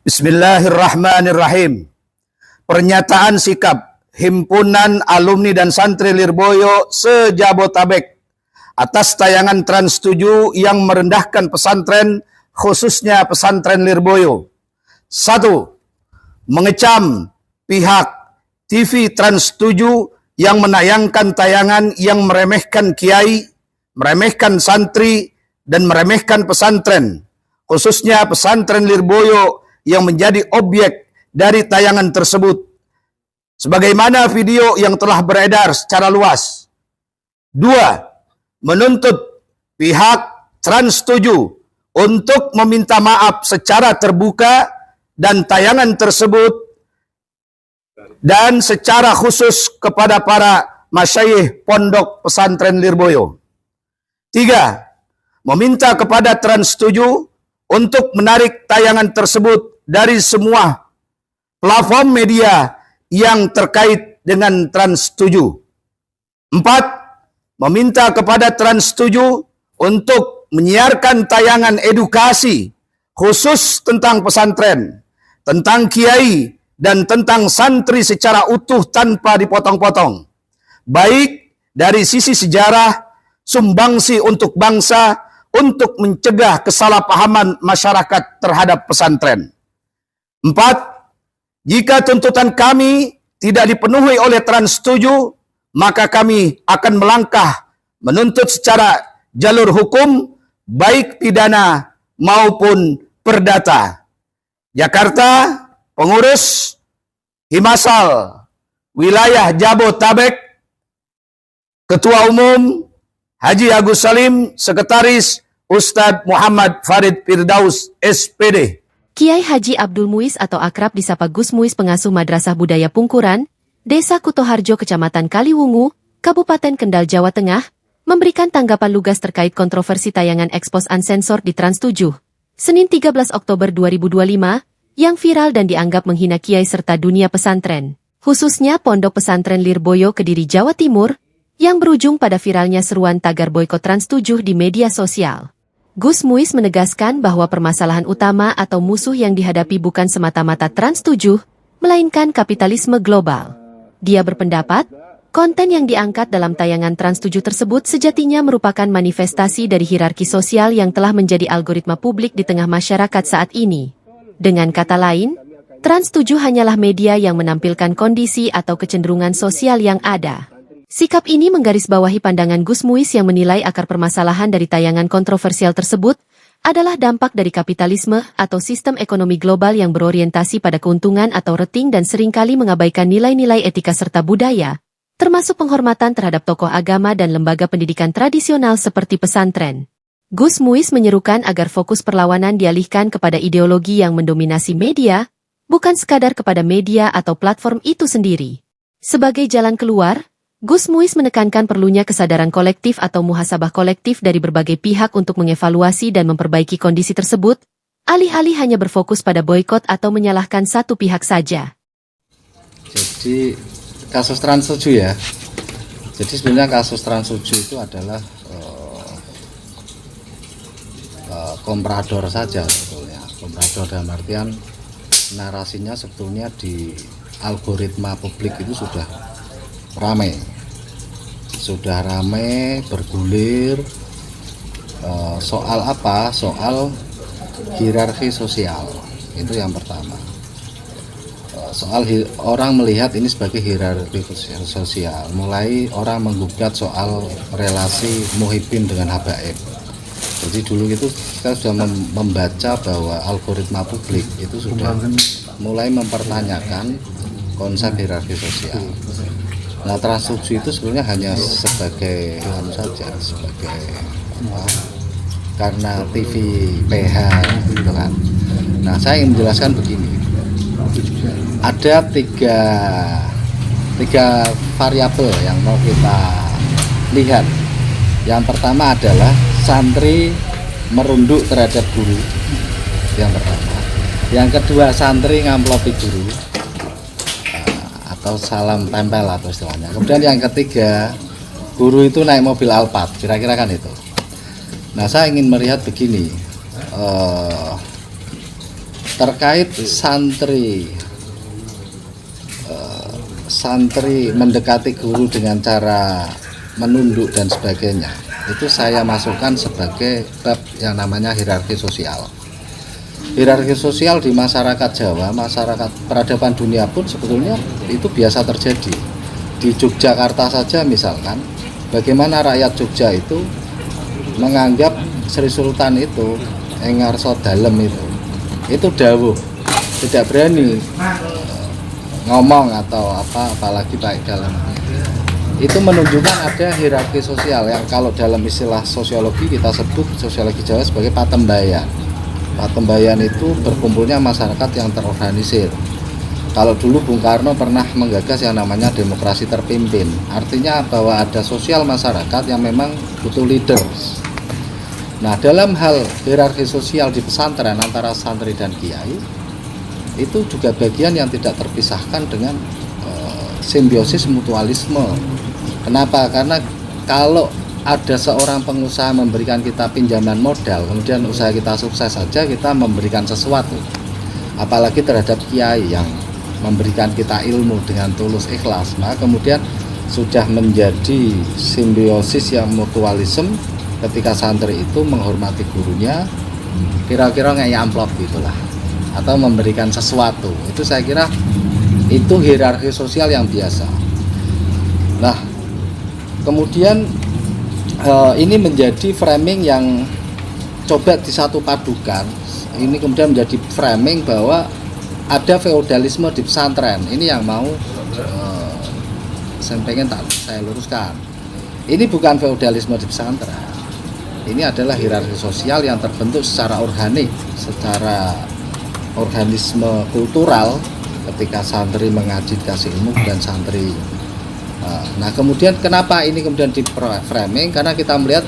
Bismillahirrahmanirrahim. Pernyataan sikap Himpunan Alumni dan Santri Lirboyo se-Jabotabek atas tayangan Trans 7 yang merendahkan pesantren, khususnya pesantren Lirboyo. 1. Mengecam pihak TV Trans 7 yang menayangkan tayangan yang meremehkan kiai, meremehkan santri, dan meremehkan pesantren, khususnya pesantren Lirboyo yang menjadi objek dari tayangan tersebut, sebagaimana video yang telah beredar secara luas. 2. Menuntut pihak Trans 7 untuk meminta maaf secara terbuka dan tayangan tersebut, dan secara khusus kepada para masyayikh pondok pesantren Lirboyo. 3. Meminta kepada Trans 7 untuk menarik tayangan tersebut dari semua platform media yang terkait dengan Trans 7. 4. Meminta kepada Trans 7 untuk menyiarkan tayangan edukasi khusus tentang pesantren, tentang kiai, dan tentang santri secara utuh tanpa dipotong-potong, baik dari sisi sejarah, sumbangsi untuk bangsa, untuk mencegah kesalahpahaman masyarakat terhadap pesantren. 4. Jika tuntutan kami tidak dipenuhi oleh Trans 7, maka kami akan melangkah menuntut secara jalur hukum, baik pidana maupun perdata. Jakarta, Pengurus Himasal Wilayah Jabotabek, Ketua Umum Haji Agus Salim, Sekretaris Ustadz Muhammad Farid Firdaus, SPD. Kiai Haji Abdul Muiz atau akrab disapa Gus Muiz, pengasuh Madrasah Budaya Pungkuran, Desa Kutoharjo, Kecamatan Kaliwungu, Kabupaten Kendal, Jawa Tengah, memberikan tanggapan lugas terkait kontroversi tayangan ekspos unsensor di Trans 7, Senin 13 Oktober 2025, yang viral dan dianggap menghina kiai serta dunia pesantren, khususnya Pondok Pesantren Lirboyo Kediri, Jawa Timur, yang berujung pada viralnya seruan tagar boikot Trans 7 di media sosial. Gus Muiz menegaskan bahwa permasalahan utama atau musuh yang dihadapi bukan semata-mata Trans 7, melainkan kapitalisme global. Dia berpendapat, konten yang diangkat dalam tayangan Trans 7 tersebut sejatinya merupakan manifestasi dari hierarki sosial yang telah menjadi algoritma publik di tengah masyarakat saat ini. Dengan kata lain, Trans 7 hanyalah media yang menampilkan kondisi atau kecenderungan sosial yang ada. Sikap ini menggarisbawahi pandangan Gus Muiz yang menilai akar permasalahan dari tayangan kontroversial tersebut adalah dampak dari kapitalisme atau sistem ekonomi global yang berorientasi pada keuntungan atau rating dan seringkali mengabaikan nilai-nilai etika serta budaya, termasuk penghormatan terhadap tokoh agama dan lembaga pendidikan tradisional seperti pesantren. Gus Muiz menyerukan agar fokus perlawanan dialihkan kepada ideologi yang mendominasi media, bukan sekadar kepada media atau platform itu sendiri. Sebagai jalan keluar, Gus Muiz menekankan perlunya kesadaran kolektif atau muhasabah kolektif dari berbagai pihak untuk mengevaluasi dan memperbaiki kondisi tersebut, alih-alih hanya berfokus pada boikot atau menyalahkan satu pihak saja. Jadi kasus Trans 7 ya. Jadi sebenarnya kasus Trans 7 itu adalah komprador saja sebetulnya. Komprador dalam artian narasinya sebetulnya di algoritma publik itu sudah ramai bergulir soal apa? Soal hierarki sosial. Itu yang pertama. Soal orang melihat ini sebagai hierarki sosial. Mulai orang menggugat soal relasi muhibbin dengan habaib. Jadi dulu itu kita sudah membaca bahwa algoritma publik itu sudah mulai mempertanyakan konsep hierarki sosial. Nah, Trans 7 itu sebenarnya hanya sebagai karena TV PH gitu kan. Nah, saya ingin menjelaskan begini. Ada tiga variabel yang mau kita lihat. Yang pertama adalah santri merunduk terhadap guru. Yang pertama. Yang kedua, santri ngamplopi guru. Atau salam tempel atau istilahnya. Kemudian yang ketiga, guru itu naik mobil Alphard, kira-kira kan itu. Nah, saya ingin melihat begini, terkait santri mendekati guru dengan cara menunduk dan sebagainya, itu saya masukkan sebagai bab yang namanya hierarki sosial. Hierarki sosial di masyarakat Jawa, masyarakat peradaban dunia pun sebetulnya itu biasa terjadi. Di Yogyakarta saja misalkan, bagaimana rakyat Jogja itu menganggap Sri Sultan itu Engarso Dalem itu dawuh, tidak berani ngomong atau apalagi baik dalam. Itu menunjukkan ada hierarki sosial yang kalau dalam istilah sosiologi kita sebut sosiologi Jawa sebagai patembayan. Patembayan itu berkumpulnya masyarakat yang terorganisir. Kalau dulu Bung Karno pernah menggagas yang namanya demokrasi terpimpin, artinya bahwa ada sosial masyarakat yang memang butuh leaders. Nah, dalam hal hierarki sosial di pesantren antara santri dan kiai, itu juga bagian yang tidak terpisahkan dengan simbiosis mutualisme. Kenapa? Karena kalau ada seorang pengusaha memberikan kita pinjaman modal, kemudian usaha kita sukses saja, kita memberikan sesuatu. Apalagi terhadap kiai yang memberikan kita ilmu dengan tulus ikhlas, maka kemudian sudah menjadi simbiosis yang mutualisme ketika santri itu menghormati gurunya, kira-kira kayak amplop gitulah, atau memberikan sesuatu. Itu saya kira itu hierarki sosial yang biasa. Nah, kemudian ini menjadi framing yang coba disatu padukan. Ini kemudian menjadi framing bahwa ada feodalisme di pesantren. Ini yang mau saya luruskan. Ini bukan feodalisme di pesantren. Ini adalah hierarki sosial yang terbentuk secara organik, secara organisme kultural ketika santri mengaji dikasih ilmu dan santri. Nah, kemudian kenapa ini kemudian di framing? Karena kita melihat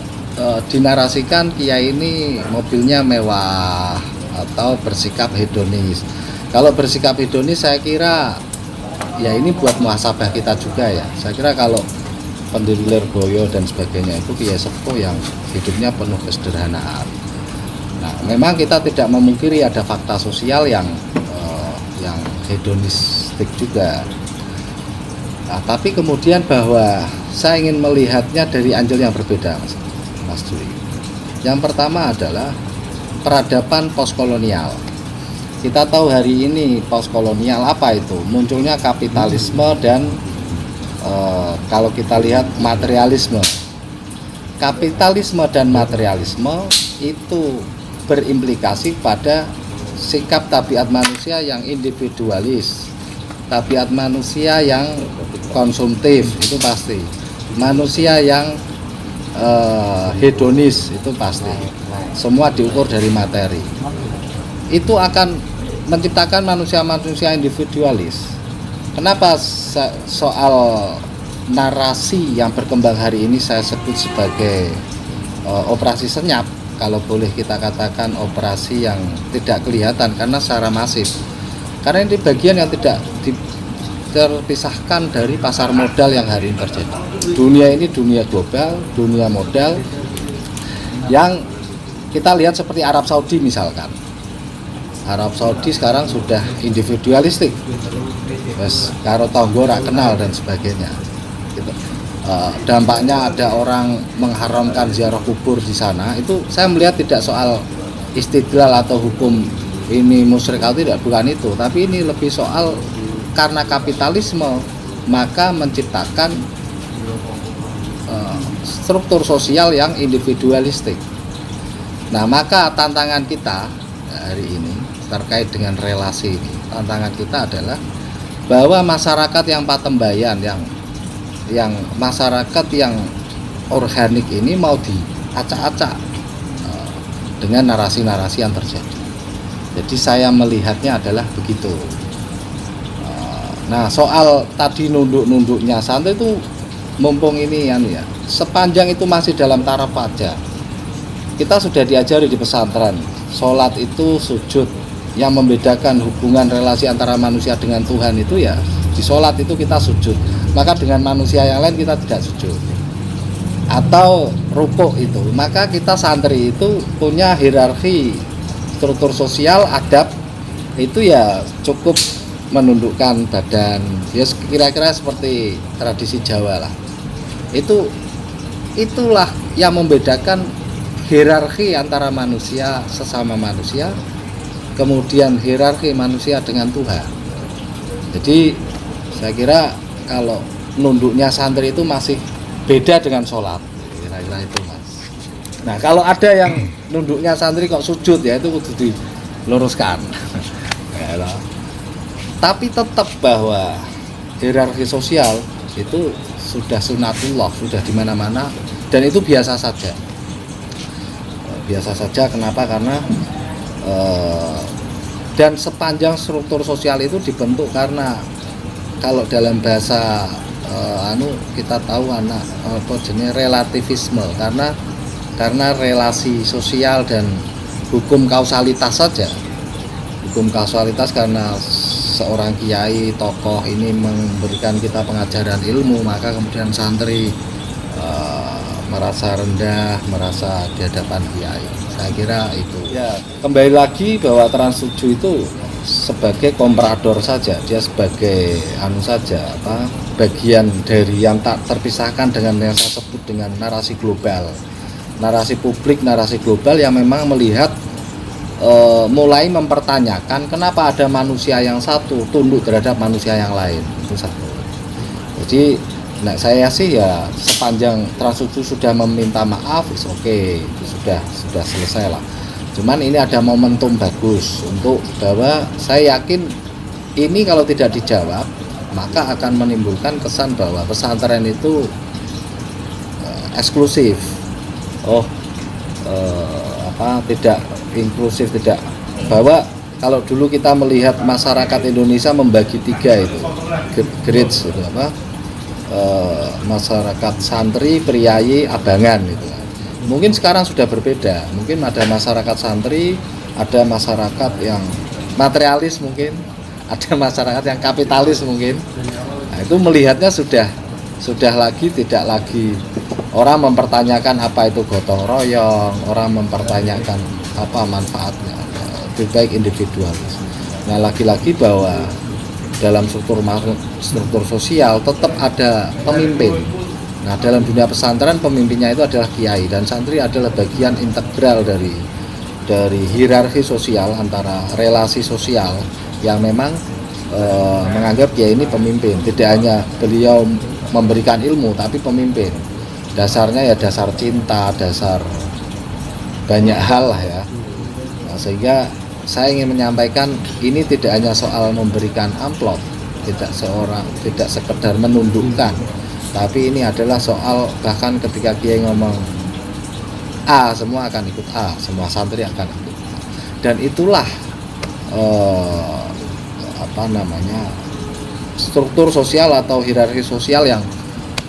dinarasikan kiai ini mobilnya mewah atau bersikap hedonis. Kalau bersikap hedonis saya kira ya ini buat muhasabah kita juga ya. Saya kira kalau pendiri Lirboyo dan sebagainya itu kiai sepuh yang hidupnya penuh kesederhanaan. Nah, memang kita tidak memungkiri ada fakta sosial yang hedonistik juga. Nah, tapi kemudian bahwa saya ingin melihatnya dari angle yang berbeda, Mas Dwi. Yang pertama adalah peradaban postkolonial. Kita tahu hari ini postkolonial apa itu? Munculnya kapitalisme dan kalau kita lihat materialisme. Kapitalisme dan materialisme itu berimplikasi pada sikap tabiat manusia yang individualis, tabiat manusia yang konsumtif itu pasti, manusia yang hedonis itu pasti, semua diukur dari materi. Itu akan menciptakan manusia-manusia individualis. Kenapa soal narasi yang berkembang hari ini saya sebut sebagai operasi senyap, kalau boleh kita katakan operasi yang tidak kelihatan karena secara masif. Karena ini bagian yang tidak terpisahkan dari pasar modal yang hari ini terjadi. Dunia ini dunia global, dunia modal yang kita lihat seperti Arab Saudi misalkan. Arab Saudi sekarang sudah individualistik, wes karo tonggo rak kenal dan sebagainya. Gitu. Dampaknya ada orang mengharamkan ziarah kubur di sana. Itu saya melihat tidak soal istidlal atau hukum ini musyrik atau tidak, bukan itu. Tapi ini lebih soal karena kapitalisme maka menciptakan struktur sosial yang individualistik. Nah, maka tantangan kita hari ini terkait dengan relasi ini, tantangan kita adalah bahwa masyarakat yang patembayan, yang masyarakat yang organik ini mau diacak-acak dengan narasi-narasi yang terjadi. Jadi saya melihatnya adalah begitu. Nah, soal tadi nunduk-nunduknya santri itu mumpung ini ya, sepanjang itu masih dalam taraf wajar. Kita sudah diajari di pesantren, sholat itu sujud. Yang membedakan hubungan relasi antara manusia dengan Tuhan itu ya di sholat itu kita sujud, maka dengan manusia yang lain kita tidak sujud. Atau rukuk itu, maka kita santri itu punya hierarki struktur sosial, adab itu ya cukup menundukkan badan, ya kira-kira seperti tradisi Jawa lah. Itulah yang membedakan hierarki antara manusia sesama manusia, kemudian hierarki manusia dengan Tuhan. Jadi saya kira kalau nunduknya santri itu masih beda dengan sholat, kira-kira itu Mas. Nah kalau ada yang nunduknya santri kok sujud, ya itu kudu diluruskan. Ya, tapi tetap bahwa hierarki sosial itu sudah sunatullah, sudah di mana-mana, dan itu biasa saja. Biasa saja, kenapa? Karena dan sepanjang struktur sosial itu dibentuk karena kalau dalam bahasa kita tahu jenis relativisme, karena relasi sosial dan hukum kausalitas saja. Hukum kausalitas karena seorang kiai, tokoh ini memberikan kita pengajaran ilmu, maka kemudian santri merasa rendah, merasa di hadapan kiai. Saya kira itu. Ya, kembali lagi bahwa Trans 7 itu sebagai komprador saja, dia sebagai bagian dari yang tak terpisahkan dengan yang saya sebut dengan narasi global, narasi publik, narasi global yang memang melihat mulai mempertanyakan kenapa ada manusia yang satu tunduk terhadap manusia yang lain, itu satu. Jadi saya sih ya sepanjang Trans 7 sudah meminta maaf, oke, itu sudah selesai lah. Cuman ini ada momentum bagus untuk bahwa saya yakin ini kalau tidak dijawab maka akan menimbulkan kesan bahwa pesantren itu eksklusif, tidak inklusif, tidak, bahwa kalau dulu kita melihat masyarakat Indonesia membagi tiga itu grades itu masyarakat santri, priayi, abangan gitu. Mungkin sekarang sudah berbeda, mungkin ada masyarakat santri, ada masyarakat yang materialis, mungkin ada masyarakat yang kapitalis mungkin. Nah, itu melihatnya sudah tidak lagi orang mempertanyakan apa itu gotong royong, orang mempertanyakan apa manfaatnya, lebih baik individualis. Nah, lagi-lagi bahwa dalam struktur sosial tetap ada pemimpin. Nah, dalam dunia pesantren pemimpinnya itu adalah kiai, dan santri adalah bagian integral dari hierarki sosial antara relasi sosial yang memang menganggap kiai ini pemimpin. Tidak hanya beliau memberikan ilmu, tapi pemimpin. Dasarnya ya dasar cinta, dasar banyak hal lah ya. Nah, sehingga saya ingin menyampaikan ini tidak hanya soal memberikan amplop, tidak sekedar menundukkan, tapi ini adalah soal bahkan ketika kiai ngomong A, semua akan ikut A, semua santri akan ikut A. Dan itulah struktur sosial atau hierarki sosial yang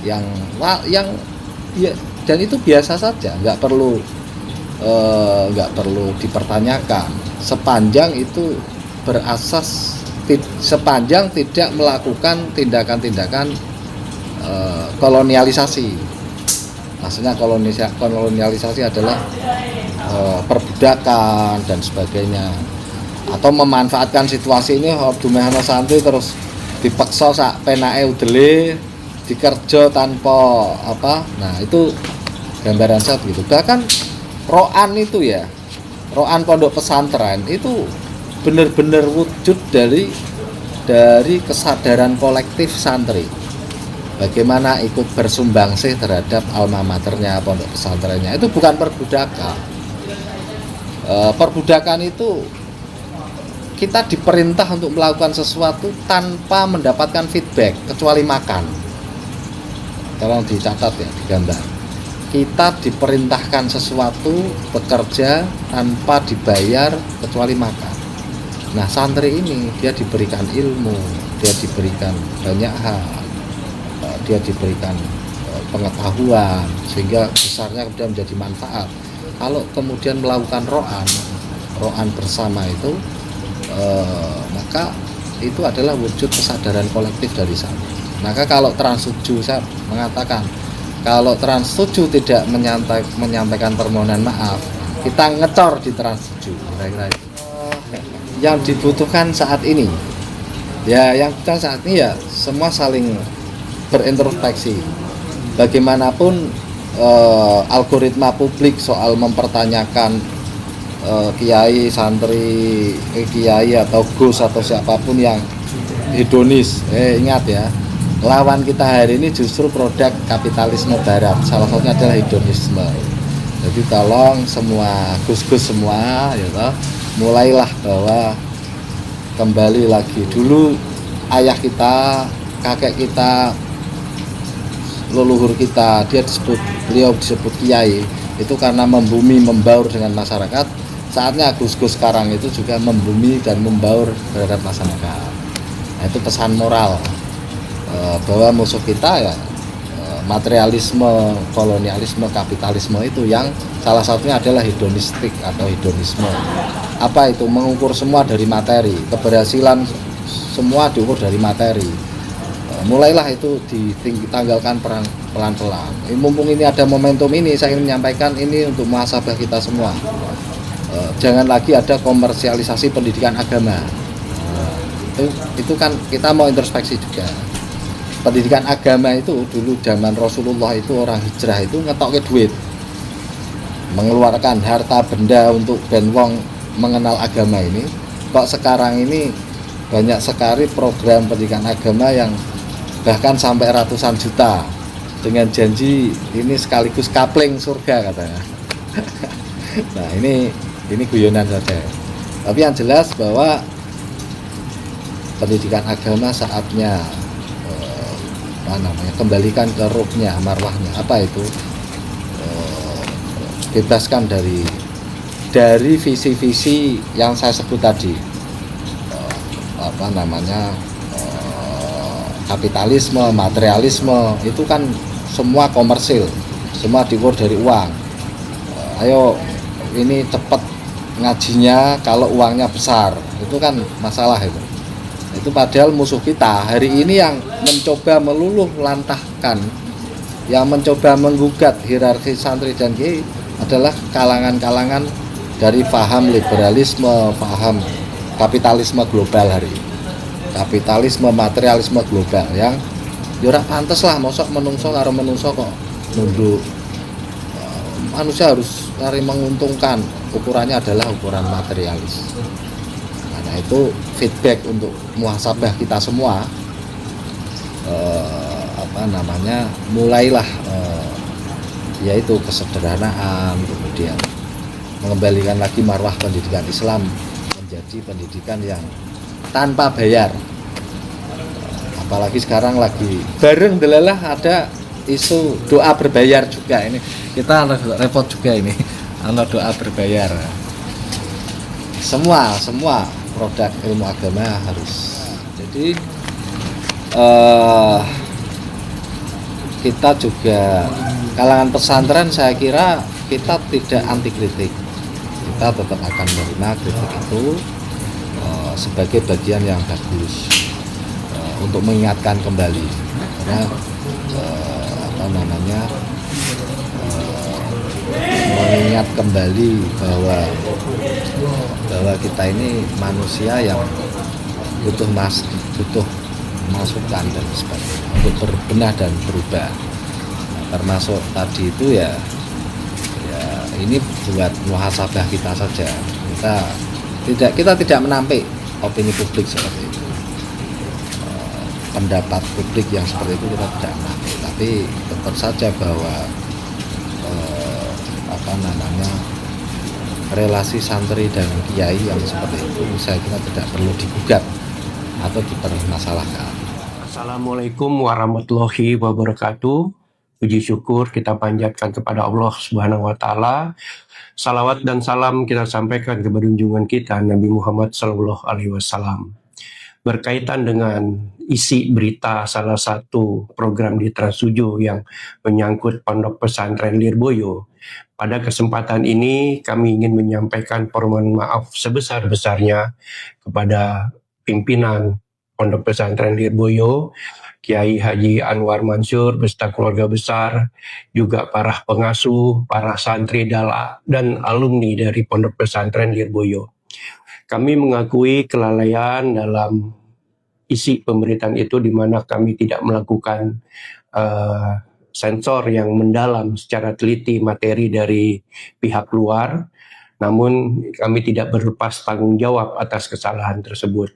ya, dan itu biasa saja, nggak perlu dipertanyakan sepanjang itu sepanjang tidak melakukan tindakan-tindakan kolonialisasi. Maksudnya kolonialisasi adalah perbudakan dan sebagainya, atau memanfaatkan situasi ini dumehana santri terus dipaksa sak penake udele dikerja tanpa apa. Nah, itu gambaran saya gitu. Bahkan roan itu ya, roan pondok pesantren itu benar-benar wujud dari kesadaran kolektif santri. Bagaimana ikut bersumbangsih terhadap alma maternya, pondok pesantrennya. Itu bukan perbudakan. Perbudakan itu kita diperintah untuk melakukan sesuatu tanpa mendapatkan feedback kecuali makan. Tolong dicatat ya, digambar. Kita diperintahkan sesuatu, bekerja tanpa dibayar kecuali makan. Nah, santri ini dia diberikan ilmu, dia diberikan banyak hal, dia diberikan pengetahuan, sehingga besarnya kemudian menjadi manfaat. Kalau kemudian melakukan roan bersama itu, maka itu adalah wujud kesadaran kolektif dari santri. Maka kalau Trans 7, saya mengatakan kalau Trans 7 tidak menyampaikan permohonan maaf, kita ngecor di Trans 7, kira-kira itu. yang dibutuhkan saat ini. Ya, yang dibutuhkan saat ini ya semua saling berintrospeksi. Bagaimanapun algoritma publik soal mempertanyakan kiai, santri, kiai atau gus atau siapapun yang hedonis. Ingat ya, lawan kita hari ini justru produk kapitalisme barat. Salah satunya adalah hedonisme. Jadi tolong semua gus-gus semua, ya toh, mulailah bahwa kembali lagi dulu ayah kita, kakek kita, leluhur kita, beliau disebut kiai itu karena membumi membaur dengan masyarakat. Saatnya gus-gus sekarang itu juga membumi dan membaur terhadap masyarakat. Nah, itu pesan moral bahwa musuh kita ya materialisme, kolonialisme, kapitalisme itu yang salah satunya adalah hedonistik atau hedonisme. Apa itu? Mengukur semua dari materi, keberhasilan semua diukur dari materi. Mulailah itu ditanggalkan pelan-pelan. Mumpung ini ada momentum ini, saya ingin menyampaikan ini untuk muhasabah kita semua. Jangan lagi ada komersialisasi pendidikan agama. Itu kan kita mau introspeksi juga. Pendidikan agama itu dulu zaman Rasulullah itu orang hijrah itu ngetoknya duit, mengeluarkan harta benda untuk ben wong mengenal agama ini. Kok sekarang ini banyak sekali program pendidikan agama yang bahkan sampai ratusan juta dengan janji ini sekaligus kapling surga katanya. Nah ini guyonan saja. Tapi yang jelas bahwa pendidikan agama saatnya kembalikan ke ruhnya, marwahnya. Apa itu? Bebaskan dari visi-visi yang saya sebut tadi. Kapitalisme, materialisme itu kan semua komersil, semua diukur dari uang. Ayo ini cepat ngajinya kalau uangnya besar, itu kan masalah itu. Itu padahal musuh kita hari ini yang mencoba meluluh lantahkan, yang mencoba menggugat hierarki santri dan kiai adalah kalangan-kalangan dari paham liberalisme, paham kapitalisme global hari ini. Kapitalisme, materialisme global yang ora pantes lah, mosok menungso karo menungso kok nunduk. Manusia harus cari menguntungkan, ukurannya adalah ukuran materialis. Nah itu feedback untuk muhasabah kita semua. Mulailah yaitu kesederhanaan, kemudian mengembalikan lagi marwah pendidikan Islam menjadi pendidikan yang tanpa bayar. Apalagi sekarang lagi bareng delalah ada isu doa berbayar juga. Ini kita repot juga ini, doa berbayar. Semua produk ilmu agama harus. Jadi kita juga kalangan pesantren saya kira kita tidak anti kritik. Kita tetap akan menerima kritik itu sebagai bagian yang bagus untuk mengingatkan kembali, karena mengingat kembali bahwa kita ini manusia yang butuh masukan dan sebagainya untuk berbenah dan berubah. Termasuk tadi itu ya ini buat muhasabah kita saja. Kita tidak menampik opini publik seperti itu, pendapat publik yang seperti itu kita tidak menampik, tapi tetap saja bahwa relasi santri dan kiai yang seperti itu saya kira tidak perlu digugat atau dipermasalahkan. Assalamualaikum warahmatullahi wabarakatuh. Puji syukur kita panjatkan kepada Allah Subhanahu wa taala. Salawat dan salam kita sampaikan kepada junjungan kita Nabi Muhammad sallallahu alaihi wasallam. Berkaitan dengan isi berita salah satu program di Trans 7 yang menyangkut Pondok Pesantren Lirboyo. Pada kesempatan ini kami ingin menyampaikan permohonan maaf sebesar-besarnya kepada pimpinan Pondok Pesantren Lirboyo, Kiai Haji Anwar Mansur beserta keluarga besar, juga para pengasuh, para santri dan alumni dari Pondok Pesantren Lirboyo. Kami mengakui kelalaian dalam isi pemberitaan itu, di mana kami tidak melakukan sensor yang mendalam secara teliti materi dari pihak luar, namun kami tidak berlepas tanggung jawab atas kesalahan tersebut.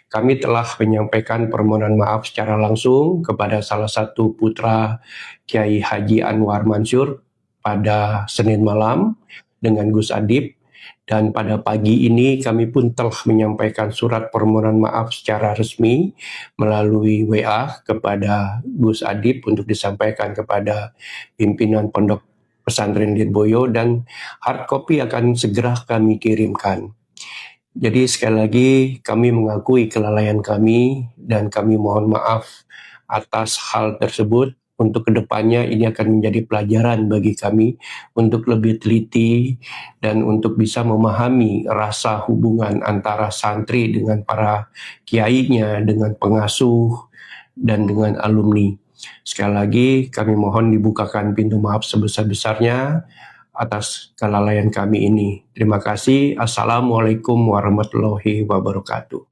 Kami telah menyampaikan permohonan maaf secara langsung kepada salah satu putra Kiai Haji Anwar Mansur pada Senin malam dengan Gus Adib, dan pada pagi ini kami pun telah menyampaikan surat permohonan maaf secara resmi melalui WA kepada Gus Adib untuk disampaikan kepada pimpinan Pondok Pesantren Lirboyo, dan hard copy akan segera kami kirimkan. Jadi sekali lagi kami mengakui kelalaian kami dan kami mohon maaf atas hal tersebut. Untuk kedepannya ini akan menjadi pelajaran bagi kami untuk lebih teliti dan untuk bisa memahami rasa hubungan antara santri dengan para kiainya, dengan pengasuh, dan dengan alumni. Sekali lagi kami mohon dibukakan pintu maaf sebesar-besarnya atas kelalaian kami ini. Terima kasih. Assalamualaikum warahmatullahi wabarakatuh.